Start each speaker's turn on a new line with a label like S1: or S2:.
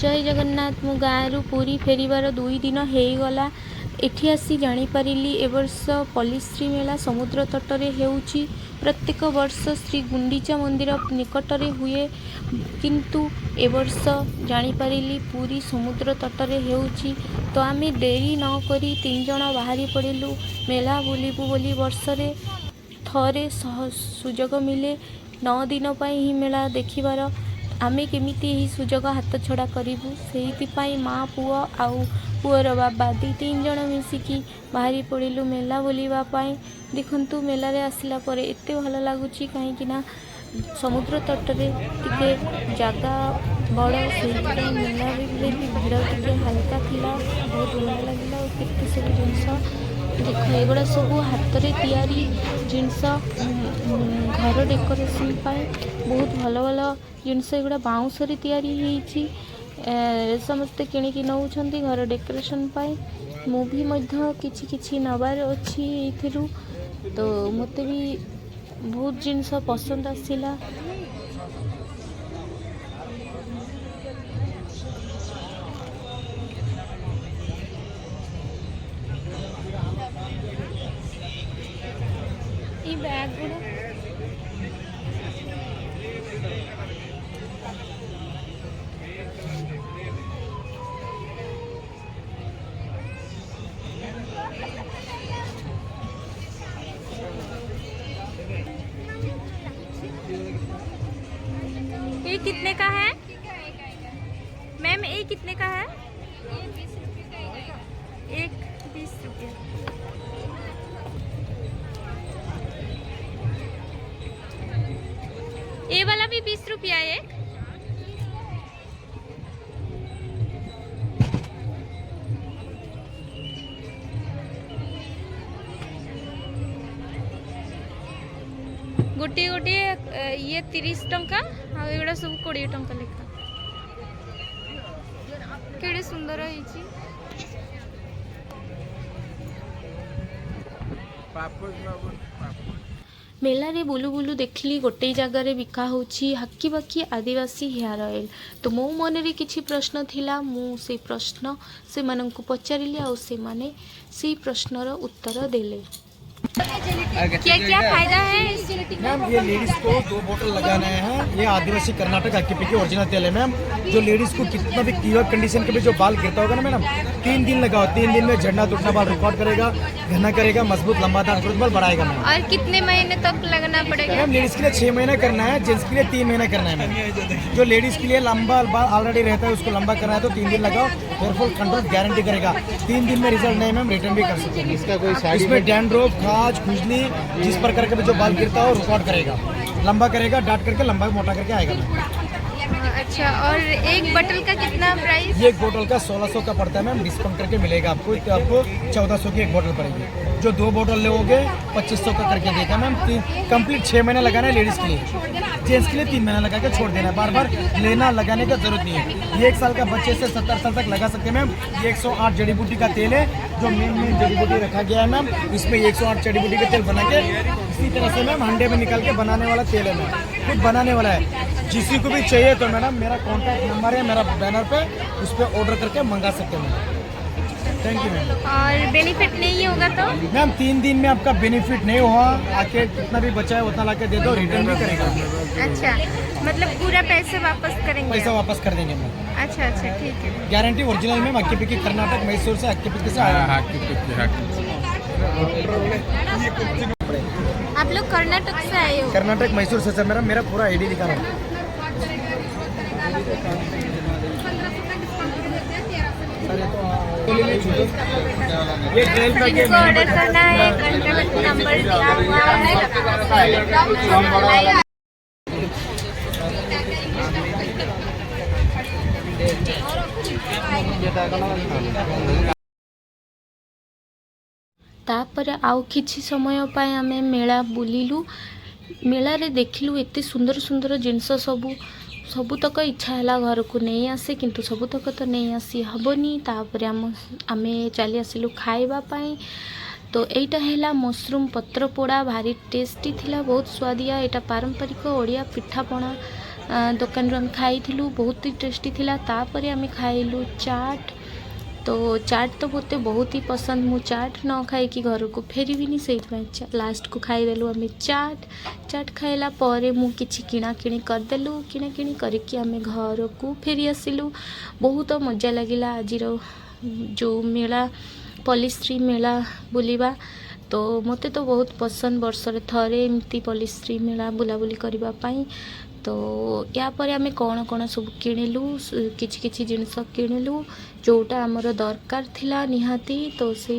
S1: जय जगन्नाथ। मु गाँव पुरी फेरिबार 2 दिन होगला। एठी आसी जानीपारिली ए वर्ष पल्लीश्री मेला समुद्र तटरे हेउची। प्रत्येक वर्ष श्री गुंडीचा मंदिर निकटरे हुए, किंतु ए वर्ष जानीपारिली पुरी समुद्र तटरे हेउची। तो आमे देरी न करी 3 जण बाहरी पड़िलु मेला बुलिबु बोली। वर्षरे थरे सुजोग मिले 9 दिन पाई ही मेला देखिबार। आमे केमिति ही सुजोग हाथ छड़ा करूँ से माँ पुओ आउ पुअर बाबा 2-3 जण मिसिकी बाहरी पड़िलु मेला बुलवाई। देखंतु मेला रे आसिला परे एते भल लगुच कहीं समुद्र तटरे टिके जगह बड़ से मेला भी भिड़ टिके हल्का थिला। बहुत भल लगे। केते सब जिनस देख एगुड़ा सब हाथ में तैयारी जिनस घर डेकोरेशन पाए बहुत भल भल जिनस एगुड़ा बाउंस तैयारी होईची। समस्ते किणिकी नौछंती घर डेकोरेशन पाए। मु भी मध्य किछि किछि नबार अछि एथिरु। तो मते भी बहुत जिनस पसंद आसिला। ई बैग गुड़ा ये कितने का है मैम? ये कितने का है? एक 20 रुपये। ये वाला भी 20 रुपया है। गोटे गोटे ये 30 टंका आ सब 20 टंका लेखा। केड़े सुंदर है। मेला रे बुलु बुलु देखली गोटे जगार बिका होची हाकी बाकी आदिवासी हेयर ऑयल। तो मो मन रे किछि प्रश्न थिला। मु से प्रश्न से माननकु पचारिली आ से माने से प्रश्नर उत्तर देले। क्या क्या फायदा है?
S2: मैम ये लेडीज को 2 बोतल लगाना है। ये आदिवासी कर्नाटक अक्कीपिक्की ओरिजिनल तेल है मैम। जो लेडीज को कितना भी क्लियर कंडीशन के भी जो बाल गिरता होगा ना मैडम, 3 दिन लगाओ। 3 दिन में झड़ना टूटना बाल रिकॉर्ड करेगा, घना करेगा, मजबूत लंबा दाढ़ बाल बढ़ाएगा मैम।
S1: और कितने महीने तक लगना पड़ेगा?
S2: मैम लेडीज के लिए 6 महीने करना है, जेंट्स के लिए 3 महीने करना है मैम। जो लेडीज के लिए लंबा बाल ऑलरेडी रहता है उसको लंबा करना है तो 3 दिन लगाओ। हेयरफॉल कंट्रोल गारंटी करेगा। 3 दिन में रिजल्ट नहीं मैम रिटर्न भी कर सकते हैं। इसका कोई इसमें डैंड्रफ, खाज, खुजली जिस प्रकार का भी जो बाल गिरता है रिकॉर्ड करेगा, लंबा करेगा, डाट करके लंबा मोटा करके आएगा मैम।
S1: अच्छा, और एक बोतल का कितना प्राइस?
S2: ये एक बोतल का 1600 का पड़ता है मैम। डिस्काउंट करके मिलेगा आपको 1400 की एक बोतल पड़ेगी। जो 2 बोतल लोगे 2500 का करके देगा मैम। कंप्लीट 6 महीने लगाना है लेडीज के लिए। जेंट्स के लिए 3 महीना लगा के छोड़ देना है। बार बार लेना लगाने का जरूरत नहीं है। ये 1 साल का बच्चे से 70 साल तक लगा सकते हैं मैम। ये 108 जड़ी बूटी का तेल है जो मेन जड़ी बूटी रखा गया है मैम। इसमें 108 जड़ी बूटी का तेल बना के इसी तरह से मैम हंडे में निकाल के बनाने वाला तेल है मैम। खुद बनाने वाला है। जिसी को भी चाहिए तो मैडम मेरा कॉन्टैक्ट नंबर है मेरा बैनर पे, उस पर ऑर्डर करके मंगा सकते हैं मैम। Thank you ma'am.
S1: और बेनिफिट नहीं होगा तो?
S2: मैम 3 दिन में आपका बेनिफिट नहीं हुआ, आके कितना भी बचा है उतना ला के दे दो, रिटर्न भी करेगा।
S1: अच्छा, मतलब पूरा पैसे वापस करेंगे?
S2: पैसा वापस कर देंगे मैम।
S1: अच्छा अच्छा, ठीक है।
S2: Guarantee original ma'am. Akki Pikki Karnataka Mysore से अक्कीपिक्की से आया।
S1: आप लोग कर्नाटक से आए हो?
S2: कर्नाटक मैसूर से सर। मेरा पूरा आईडी लिखा रहा है। ये ट्रेल का
S1: जिनको ऑर्डर करना है कॉन्टैक्ट नंबर दिया हुआ है। तापर आउ किछि समय पाए आमे मेला बुलिलु। मेला रे देखिलु एते सुंदर सुंदर जिनस सबुतक इच्छा है घर को नहीं आसे, किंतु सबुतक तो नहीं आसी हेनी। तापर आमे चली आसिलु खाइबा पाई। तो এইটা ହେଲା मशरूम पत्र पोड़ा, भारी टेस्टी थिला, बहुत स्वादिया। एटा पारंपरिक ओडिया पिठापଣା दुकान आम खाइलु बहुत ही टेस्टी थिला। तापर आम खाइलु चाट। तो चाट तो मते बहुत ही पसंद, मु चाट न खाई घर को फेरबिनी से लास्ट को खाईदेलु आम चाट खाइला परे मु किछि किणाकिणी करदेलु। किणाकिणी करके आम घर को फेरी आसिलु। बहुत मजा लगिला आज जो मेला पल्लीश्री मेला बुलिबा। तो मते तो बहुत पसंद वर्ष रे थरे एमती पल्लीश्री मेला बुलाबुली करबा पाई। तो या परे आमे कौन कौन सब किणिलु किछि किछि जिनस किणिलु जोटा आमर दरकार थिला निहाती। तो से